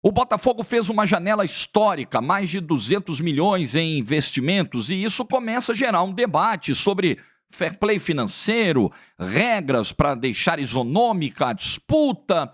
O Botafogo fez uma janela histórica, mais de 200 milhões em investimentos, e isso começa a gerar um debate sobre fair play financeiro, regras para deixar isonômica a disputa.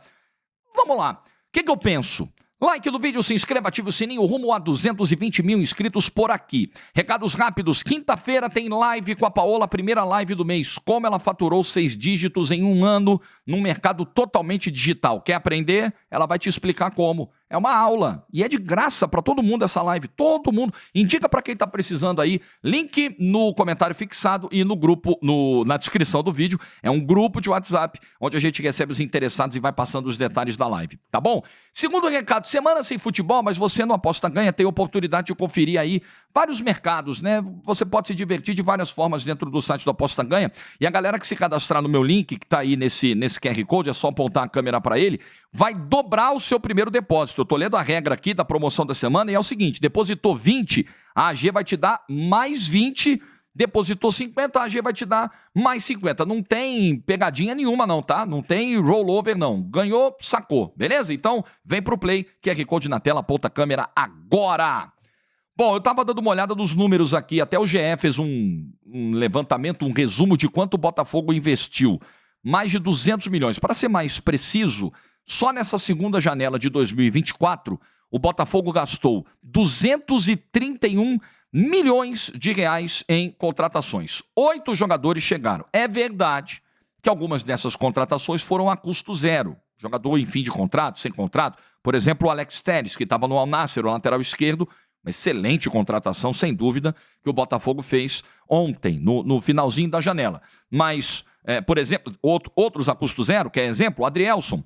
Vamos lá, o que eu penso? Like no vídeo, se inscreva, ative o sininho, rumo a 220 mil inscritos por aqui. Recados rápidos, quinta-feira tem live com a Paola, primeira live do mês. Como ela faturou 6 dígitos em um ano num mercado totalmente digital. Quer aprender? Ela vai te explicar como. É uma aula e é de graça para todo mundo essa live, todo mundo. Indica para quem está precisando aí, link no comentário fixado e no grupo, na descrição do vídeo. É um grupo de WhatsApp onde a gente recebe os interessados e vai passando os detalhes da live, tá bom? Segundo recado, semana sem futebol, mas você no Aposta Ganha tem oportunidade de conferir aí vários mercados, né? Você pode se divertir de várias formas dentro do site do Aposta Ganha. E a galera que se cadastrar no meu link, que está aí nesse QR Code, é só apontar a câmera para ele, vai dobrar o seu primeiro depósito. Eu tô lendo a regra aqui da promoção da semana e é o seguinte, depositou 20, a AG vai te dar mais 20, depositou 50, a AG vai te dar mais 50. Não tem pegadinha nenhuma não, tá? Não tem rollover não. Ganhou, sacou, beleza? Então, vem pro play, QR Code na tela, aponta a câmera agora. Bom, eu tava dando uma olhada nos números aqui, até o GE fez um levantamento, um resumo de quanto o Botafogo investiu. Mais de 200 milhões. Para ser mais preciso, só nessa segunda janela de 2024, o Botafogo gastou 231 milhões de reais em contratações. 8 jogadores chegaram. É verdade que algumas dessas contratações foram a custo zero. Jogador em fim de contrato, sem contrato. Por exemplo, o Alex Telles, que estava no Al Nassr, o lateral esquerdo. Uma excelente contratação, sem dúvida, que o Botafogo fez ontem, no finalzinho da janela. Mas, por exemplo, outros a custo zero, que é exemplo, o Adrielson,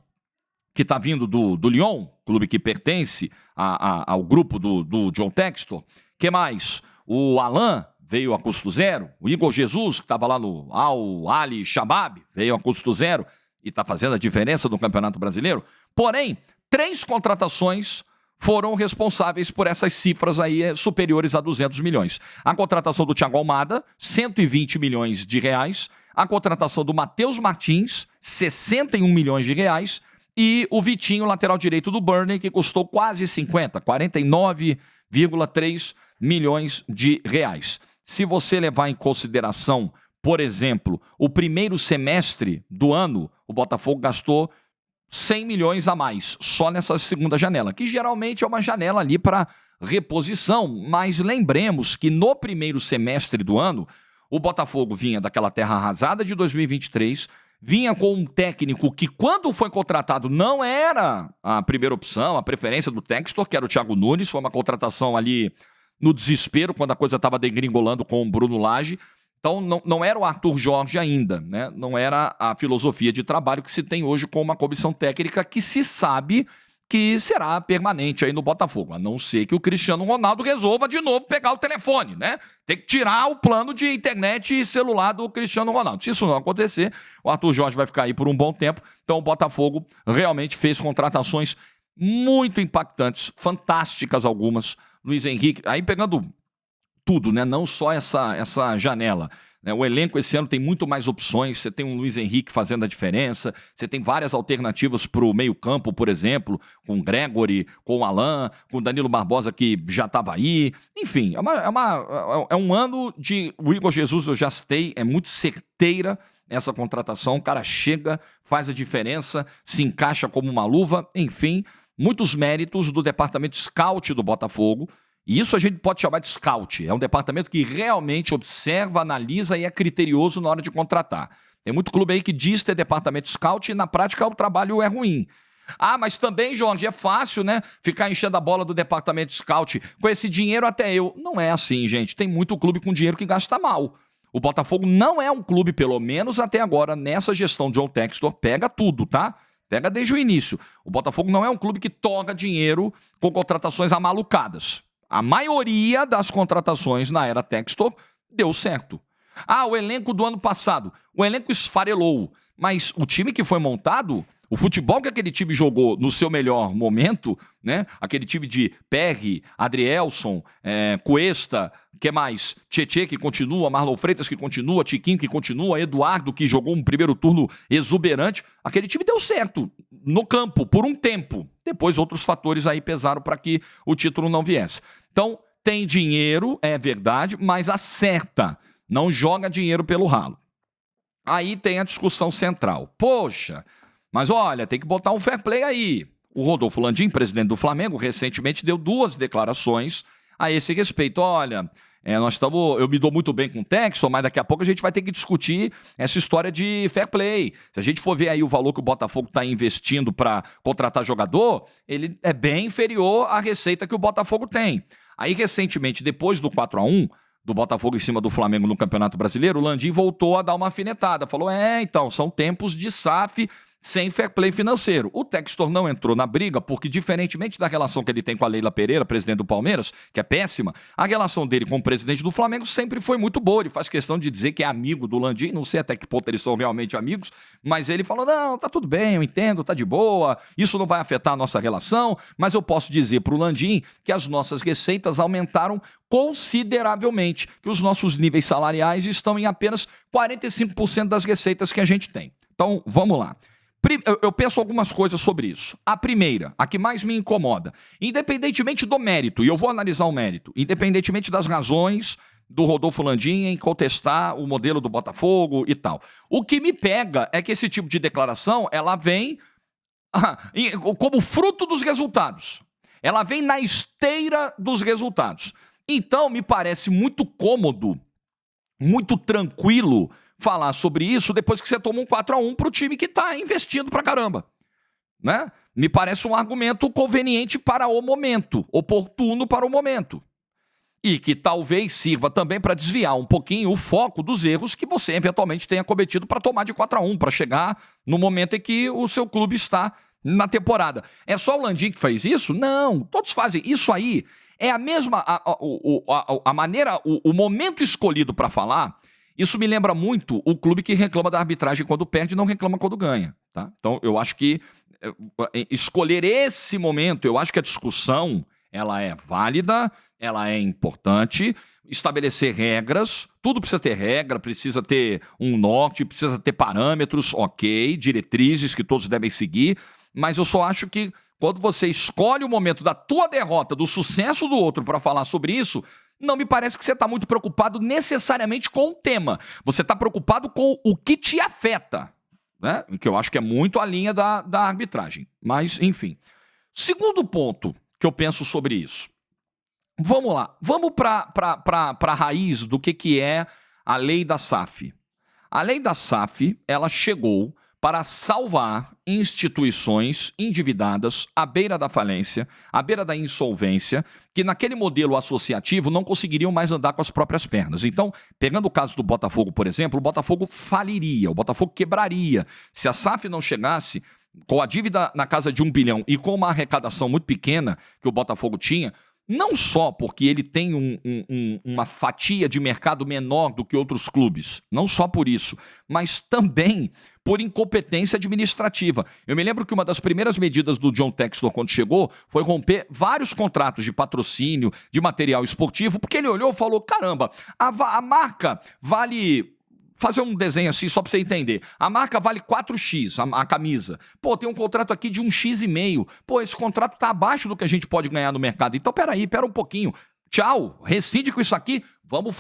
que está vindo do Lyon, clube que pertence ao grupo do John Textor. Que mais? O Alan veio a custo zero. O Igor Jesus, que estava lá no Al-Ali Shabab, veio a custo zero e está fazendo a diferença no Campeonato Brasileiro. Porém, 3 contratações foram responsáveis por essas cifras aí superiores a 200 milhões. A contratação do Thiago Almada, 120 milhões de reais. A contratação do Matheus Martins, 61 milhões de reais. E o Vitinho, lateral direito do Burnley, que custou quase 50, 49,3 milhões de reais. Se você levar em consideração, por exemplo, o primeiro semestre do ano, o Botafogo gastou 100 milhões a mais, só nessa segunda janela, que geralmente é uma janela ali para reposição, mas lembremos que no primeiro semestre do ano, o Botafogo vinha daquela terra arrasada de 2023, vinha com um técnico que, quando foi contratado, não era a primeira opção, a preferência do Textor, que era o Thiago Nunes, foi uma contratação ali no desespero, quando a coisa estava degringolando com o Bruno Lage. Então, não era o Arthur Jorge ainda, né? Não era a filosofia de trabalho que se tem hoje com uma comissão técnica que se sabe que será permanente aí no Botafogo, a não ser que o Cristiano Ronaldo resolva de novo pegar o telefone, né? Tem que tirar o plano de internet e celular do Cristiano Ronaldo. Se isso não acontecer, o Arthur Jorge vai ficar aí por um bom tempo. Então, o Botafogo realmente fez contratações muito impactantes, fantásticas algumas. Luiz Henrique, aí pegando tudo, né? Não só essa janela. Né? O elenco esse ano tem muito mais opções. Você tem um Luiz Henrique fazendo a diferença. Você tem várias alternativas para o meio-campo, por exemplo, com o Gregory, com o Alan, com o Danilo Barbosa, que já estava aí. Enfim, é um ano de... O Igor Jesus, eu já citei, é muito certeira essa contratação. O cara chega, faz a diferença, se encaixa como uma luva. Enfim, muitos méritos do departamento scout do Botafogo. E isso a gente pode chamar de scout. É um departamento que realmente observa, analisa e é criterioso na hora de contratar. Tem muito clube aí que diz ter departamento scout e na prática o trabalho é ruim. Ah, mas também, Jorge, é fácil, né? Ficar enchendo a bola do departamento scout. Com esse dinheiro até eu. Não é assim, gente. Tem muito clube com dinheiro que gasta mal. O Botafogo não é um clube, pelo menos até agora, nessa gestão de John Textor, pega tudo, tá? Pega desde o início. O Botafogo não é um clube que toca dinheiro com contratações amalucadas. A maioria das contratações na era Textor deu certo. Ah, o elenco do ano passado. O elenco esfarelou. Mas o time que foi montado, o futebol que aquele time jogou no seu melhor momento, né? Aquele time de Perry, Adrielson, Cuesta, que mais? Tietê que continua, Marlon Freitas que continua, Tiquinho que continua, Eduardo que jogou um primeiro turno exuberante. Aquele time deu certo no campo por um tempo. Depois outros fatores aí pesaram para que o título não viesse. Então, tem dinheiro, é verdade, mas acerta. Não joga dinheiro pelo ralo. Aí tem a discussão central. Poxa, mas olha, tem que botar um fair play aí. O Rodolfo Landim, presidente do Flamengo, recentemente deu 2 declarações a esse respeito. Olha, eu me dou muito bem com o Textor, mas daqui a pouco a gente vai ter que discutir essa história de fair play. Se a gente for ver aí o valor que o Botafogo está investindo para contratar jogador, ele é bem inferior à receita que o Botafogo tem. Aí, recentemente, depois do 4-1, do Botafogo em cima do Flamengo no Campeonato Brasileiro, o Landim voltou a dar uma afinetada. Falou, então, são tempos de SAF sem fair play financeiro. O Textor não entrou na briga porque, diferentemente da relação que ele tem com a Leila Pereira, presidente do Palmeiras, que é péssima, a relação dele com o presidente do Flamengo sempre foi muito boa. Ele faz questão de dizer que é amigo do Landim, não sei até que ponto eles são realmente amigos, mas ele falou, não, tá tudo bem, eu entendo, tá de boa, isso não vai afetar a nossa relação, mas eu posso dizer pro Landim que as nossas receitas aumentaram consideravelmente, que os nossos níveis salariais estão em apenas 45% das receitas que a gente tem. Então, vamos lá. Eu penso algumas coisas sobre isso. A primeira, a que mais me incomoda, independentemente do mérito, e eu vou analisar o mérito, independentemente das razões do Rodolfo Landim em contestar o modelo do Botafogo e tal. O que me pega é que esse tipo de declaração, ela vem como fruto dos resultados. Ela vem na esteira dos resultados. Então, me parece muito cômodo, muito tranquilo falar sobre isso depois que você toma um 4-1 para o time que está investindo pra caramba. Né? Me parece um argumento conveniente para o momento, oportuno para o momento. E que talvez sirva também para desviar um pouquinho o foco dos erros que você eventualmente tenha cometido para tomar de 4-1, para chegar no momento em que o seu clube está na temporada. É só o Landim que fez isso? Não, todos fazem. Isso aí é a mesma, a maneira, o momento escolhido para falar. Isso me lembra muito o clube que reclama da arbitragem quando perde e não reclama quando ganha. Tá? Então, eu acho que escolher esse momento, eu acho que a discussão ela é válida, ela é importante, estabelecer regras, tudo precisa ter regra, precisa ter um norte, precisa ter parâmetros, ok, diretrizes que todos devem seguir, mas eu só acho que quando você escolhe o momento da tua derrota, do sucesso do outro para falar sobre isso, não me parece que você está muito preocupado necessariamente com o tema. Você está preocupado com o que te afeta, né? Que eu acho que é muito a linha da arbitragem. Mas, enfim. Segundo ponto que eu penso sobre isso. Vamos lá. Vamos para a raiz do que é a lei da SAF. A lei da SAF, ela chegou para salvar instituições endividadas à beira da falência, à beira da insolvência, que naquele modelo associativo não conseguiriam mais andar com as próprias pernas. Então, pegando o caso do Botafogo, por exemplo, o Botafogo faliria, o Botafogo quebraria. Se a SAF não chegasse com a dívida na casa de 1 bilhão e com uma arrecadação muito pequena que o Botafogo tinha, não só porque ele tem uma fatia de mercado menor do que outros clubes, não só por isso, mas também por incompetência administrativa. Eu me lembro que uma das primeiras medidas do John Textor quando chegou foi romper vários contratos de patrocínio, de material esportivo, porque ele olhou e falou, caramba, a marca vale... Fazer um desenho assim só pra você entender. A marca vale 4x, a camisa. Pô, tem um contrato aqui de 1,5x. Pô, esse contrato tá abaixo do que a gente pode ganhar no mercado. Então, pera um pouquinho. Tchau, rescinde com isso aqui. Vamos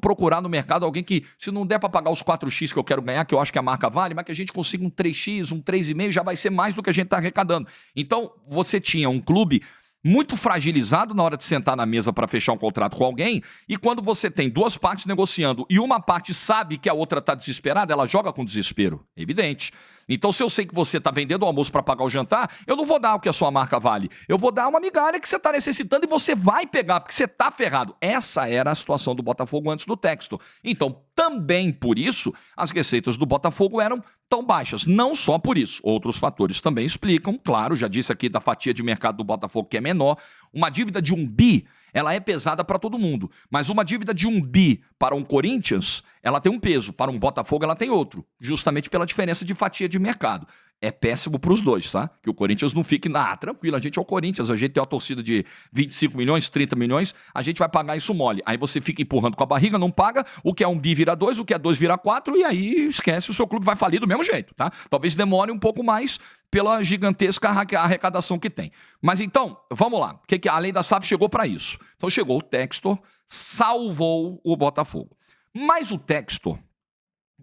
procurar no mercado alguém que, se não der pra pagar os 4x que eu quero ganhar, que eu acho que a marca vale, mas que a gente consiga um 3x, um 3,5, já vai ser mais do que a gente tá arrecadando. Então, você tinha um clube muito fragilizado na hora de sentar na mesa para fechar um contrato com alguém, e quando você tem duas partes negociando e uma parte sabe que a outra está desesperada, ela joga com desespero, evidente. Então, se eu sei que você está vendendo o almoço para pagar o jantar, eu não vou dar o que a sua marca vale. Eu vou dar uma migalha que você está necessitando e você vai pegar, porque você está ferrado. Essa era a situação do Botafogo antes do Textor. Então, também por isso, as receitas do Botafogo eram tão baixas. Não só por isso. Outros fatores também explicam. Claro, já disse aqui da fatia de mercado do Botafogo que é menor. Uma dívida de 1 bi ela é pesada para todo mundo. Mas uma dívida de 1 bi para um Corinthians, ela tem um peso. Para um Botafogo, ela tem outro. Justamente pela diferença de fatia de mercado. É péssimo para os dois, tá? Que o Corinthians não fique, tranquilo, a gente é o Corinthians, a gente tem uma torcida de 25 milhões, 30 milhões, a gente vai pagar isso mole. Aí você fica empurrando com a barriga, não paga, o que é 1 bi vira 2, o que é 2 vira 4, e aí esquece, o seu clube vai falir do mesmo jeito, tá? Talvez demore um pouco mais pela gigantesca arrecadação que tem. Mas então, vamos lá, que a lei da SAF chegou para isso. Então chegou o Textor, salvou o Botafogo. Mas o Textor,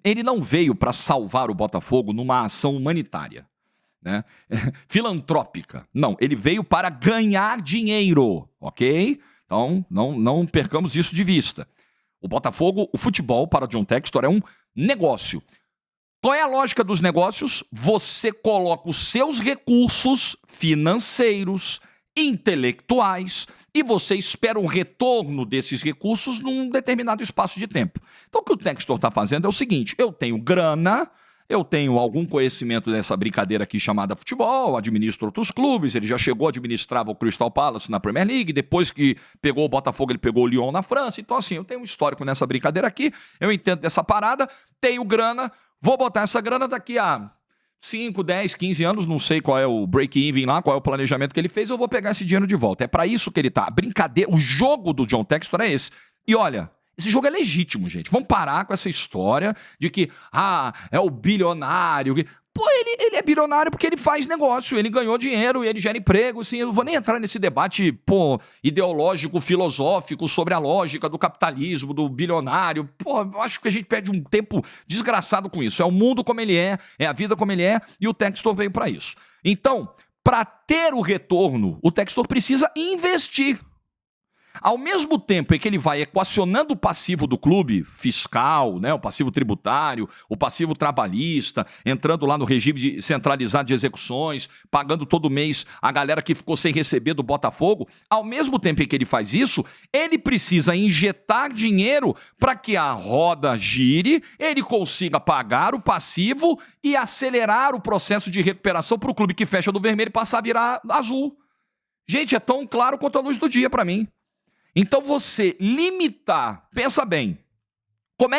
ele não veio para salvar o Botafogo numa ação humanitária, né? Filantrópica. Não, ele veio para ganhar dinheiro, ok? Então, não percamos isso de vista. O Botafogo, o futebol, para John Textor, é um negócio. Qual é a lógica dos negócios? Você coloca os seus recursos financeiros, intelectuais, e você espera um retorno desses recursos num determinado espaço de tempo. Então, o que o Textor está fazendo é o seguinte: eu tenho grana, eu tenho algum conhecimento dessa brincadeira aqui chamada futebol, administro outros clubes, ele já chegou a administrar o Crystal Palace na Premier League, depois que pegou o Botafogo, ele pegou o Lyon na França. Então, assim, eu tenho um histórico nessa brincadeira aqui, eu entendo dessa parada, tenho grana, vou botar essa grana daqui a 5, 10, 15 anos, não sei qual é o break-even lá, qual é o planejamento que ele fez, eu vou pegar esse dinheiro de volta. É para isso que ele tá. A brincadeira, o jogo do John Textor é esse. E olha, esse jogo é legítimo, gente. Vamos parar com essa história de que, é o bilionário. Pô, ele é bilionário porque ele faz negócio, ele ganhou dinheiro, ele gera emprego, assim, eu não vou nem entrar nesse debate, ideológico, filosófico, sobre a lógica do capitalismo, do bilionário. Eu acho que a gente perde um tempo desgraçado com isso. É o mundo como ele é a vida como ele é, e o Textor veio para isso. Então, para ter o retorno, o Textor precisa investir. Ao mesmo tempo em que ele vai equacionando o passivo do clube, fiscal, né, o passivo tributário, o passivo trabalhista, entrando lá no regime centralizado de execuções, pagando todo mês a galera que ficou sem receber do Botafogo, ao mesmo tempo em que ele faz isso, ele precisa injetar dinheiro para que a roda gire, ele consiga pagar o passivo e acelerar o processo de recuperação para o clube que fecha do vermelho e passar a virar azul. Gente, é tão claro quanto a luz do dia para mim. Então você limitar, pensa bem, como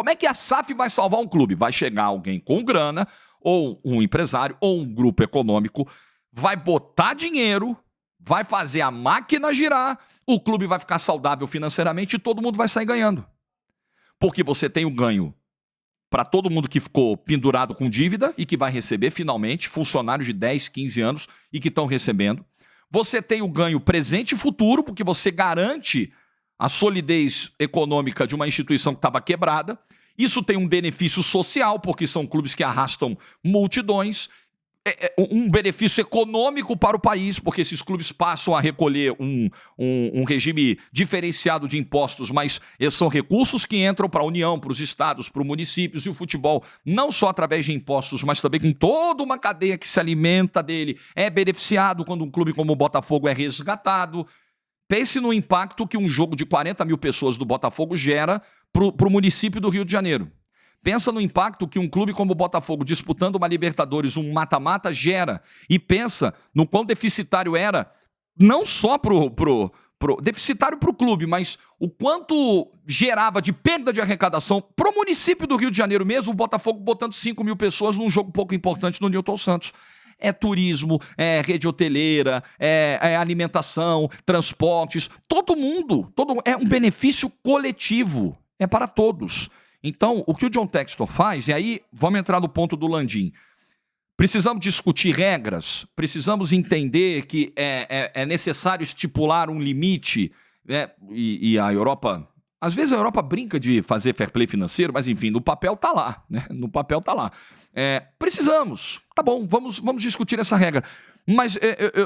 é que a SAF vai salvar um clube? Vai chegar alguém com grana, ou um empresário, ou um grupo econômico, vai botar dinheiro, vai fazer a máquina girar, o clube vai ficar saudável financeiramente e todo mundo vai sair ganhando. Porque você tem o ganho para todo mundo que ficou pendurado com dívida e que vai receber finalmente, funcionários de 10, 15 anos e que estão recebendo. Você tem o ganho presente e futuro, porque você garante a solidez econômica de uma instituição que estava quebrada. Isso tem um benefício social, porque são clubes que arrastam multidões. Um benefício econômico para o país, porque esses clubes passam a recolher um regime diferenciado de impostos, mas são recursos que entram para a União, para os estados, para os municípios, e o futebol, não só através de impostos, mas também com toda uma cadeia que se alimenta dele, é beneficiado quando um clube como o Botafogo é resgatado. Pense no impacto que um jogo de 40 mil pessoas do Botafogo gera para o município do Rio de Janeiro. Pensa no impacto que um clube como o Botafogo, disputando uma Libertadores, um mata-mata, gera. E pensa no quão deficitário era, não só deficitário para o clube, mas o quanto gerava de perda de arrecadação para o município do Rio de Janeiro mesmo, o Botafogo botando 5 mil pessoas num jogo pouco importante no Newton Santos. É turismo, é rede hoteleira, é alimentação, transportes, todo mundo. É um benefício coletivo, é para todos. Então, o que o John Textor faz, e aí vamos entrar no ponto do Landim. Precisamos discutir regras, precisamos entender que é necessário estipular um limite, né? E a Europa, às vezes a Europa brinca de fazer fair play financeiro, mas enfim, no papel tá lá, né? No papel tá lá. Precisamos, tá bom, vamos discutir essa regra. Mas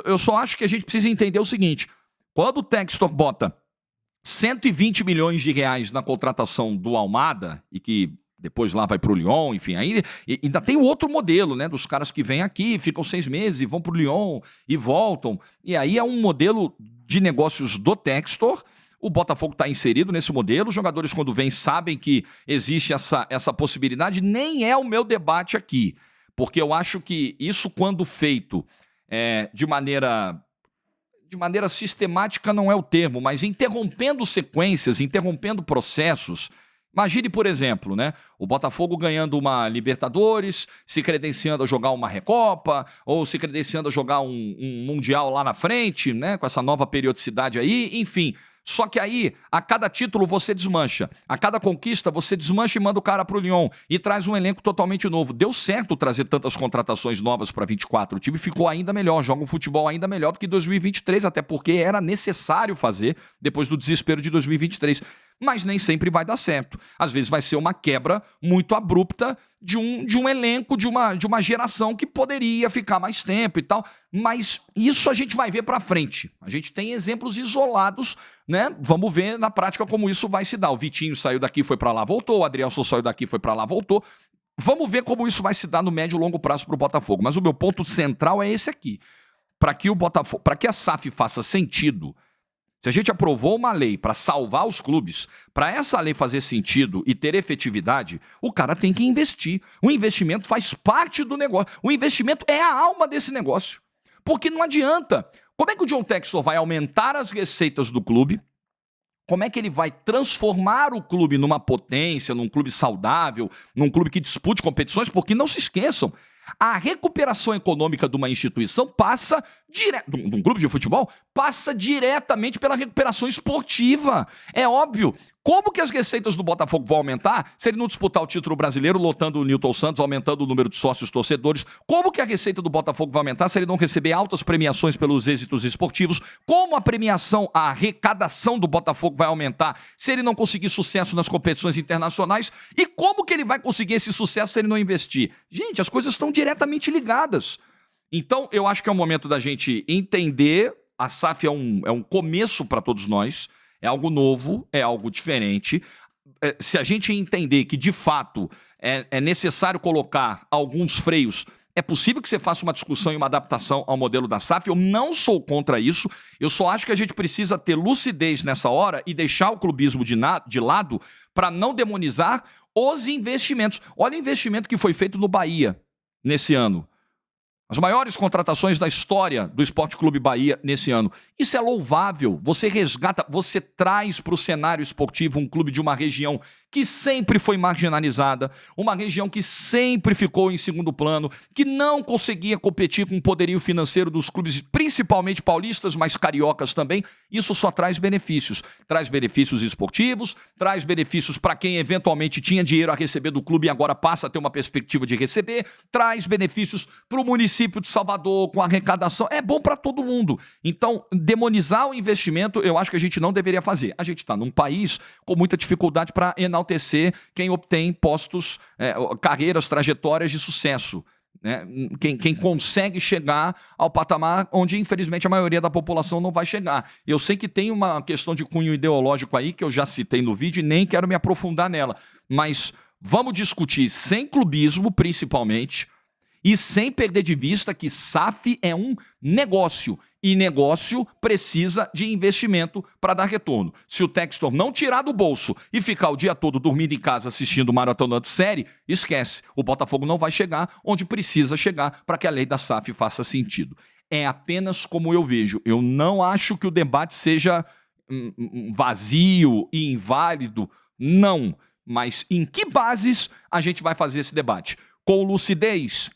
eu só acho que a gente precisa entender o seguinte: quando o Textor bota 120 milhões de reais na contratação do Almada, e que depois lá vai para o Lyon, enfim, aí ainda tem o outro modelo, né, dos caras que vêm aqui, ficam 6 meses e vão para o Lyon e voltam, e aí é um modelo de negócios do Textor. O Botafogo está inserido nesse modelo, os jogadores quando vêm sabem que existe essa possibilidade, nem é o meu debate aqui, porque eu acho que isso quando feito de maneira de maneira sistemática não é o termo, mas interrompendo sequências, interrompendo processos. Imagine, por exemplo, né, o Botafogo ganhando uma Libertadores, se credenciando a jogar uma Recopa, ou se credenciando a jogar um Mundial lá na frente, né, com essa nova periodicidade aí, enfim. Só que aí, a cada título você desmancha, a cada conquista você desmancha e manda o cara pro Lyon e traz um elenco totalmente novo. Deu certo trazer tantas contratações novas para 24, o time ficou ainda melhor, joga um futebol ainda melhor do que 2023, até porque era necessário fazer depois do desespero de 2023. Mas nem sempre vai dar certo. Às vezes vai ser uma quebra muito abrupta de um elenco, de uma geração que poderia ficar mais tempo e tal. Mas isso a gente vai ver para frente. A gente tem exemplos isolados, né? Vamos ver na prática como isso vai se dar. O Vitinho saiu daqui, foi para lá, voltou. O Adrielson saiu daqui, foi para lá, voltou. Vamos ver como isso vai se dar no médio e longo prazo para o Botafogo. Mas o meu ponto central é esse aqui. Para que a SAF faça sentido, se a gente aprovou uma lei para salvar os clubes, para essa lei fazer sentido e ter efetividade, o cara tem que investir. O investimento faz parte do negócio. O investimento é a alma desse negócio. Porque não adianta. Como é que o John Textor vai aumentar as receitas do clube? Como é que ele vai transformar o clube numa potência, num clube saudável, num clube que dispute competições? Porque não se esqueçam, a recuperação econômica de uma instituição passa de um clube de futebol passa diretamente pela recuperação esportiva. É óbvio. Como que as receitas do Botafogo vão aumentar se ele não disputar o título brasileiro, lotando o Newton Santos, aumentando o número de sócios torcedores? Como que a receita do Botafogo vai aumentar se ele não receber altas premiações pelos êxitos esportivos? Como a premiação, a arrecadação do Botafogo vai aumentar se ele não conseguir sucesso nas competições internacionais? E como que ele vai conseguir esse sucesso se ele não investir? Gente, as coisas estão diretamente ligadas. Então, eu acho que é o momento da gente entender. A SAF é um começo para todos nós. É algo novo, é algo diferente. Se a gente entender que, de fato, é necessário colocar alguns freios, é possível que você faça uma discussão e uma adaptação ao modelo da SAF. Eu não sou contra isso. Eu só acho que a gente precisa ter lucidez nessa hora e deixar o clubismo de lado para não demonizar os investimentos. Olha o investimento que foi feito no Bahia nesse ano. As maiores contratações da história do Esporte Clube Bahia nesse ano. Isso é louvável. Você resgata, você traz para o cenário esportivo um clube de uma região que sempre foi marginalizada, uma região que sempre ficou em segundo plano, que não conseguia competir com o poderio financeiro dos clubes, principalmente paulistas, mas cariocas também. Isso só traz benefícios. Traz benefícios esportivos, traz benefícios para quem eventualmente tinha dinheiro a receber do clube e agora passa a ter uma perspectiva de receber, traz benefícios para o município de Salvador com arrecadação. É bom para todo mundo. Então, demonizar o investimento, eu acho que a gente não deveria fazer. A gente está num país com muita dificuldade para enaltecer quem obtém postos, carreiras, trajetórias de sucesso. Né? Quem consegue chegar ao patamar onde, infelizmente, a maioria da população não vai chegar. Eu sei que tem uma questão de cunho ideológico aí, que eu já citei no vídeo e nem quero me aprofundar nela. Mas vamos discutir sem clubismo, principalmente, e sem perder de vista que SAF é um negócio. E negócio precisa de investimento para dar retorno. Se o Textor não tirar do bolso e ficar o dia todo dormindo em casa assistindo maratona de série, esquece. O Botafogo não vai chegar onde precisa chegar para que a lei da SAF faça sentido. É apenas como eu vejo. Eu não acho que o debate seja vazio e inválido. Não. Mas em que bases a gente vai fazer esse debate? Com lucidez?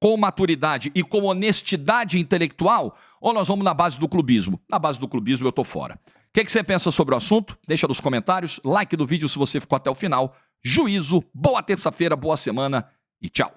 Com maturidade e com honestidade intelectual, ou nós vamos na base do clubismo? Na base do clubismo eu tô fora. O que você pensa sobre o assunto? Deixa nos comentários, like do vídeo se você ficou até o final. Juízo, boa terça-feira, boa semana e tchau.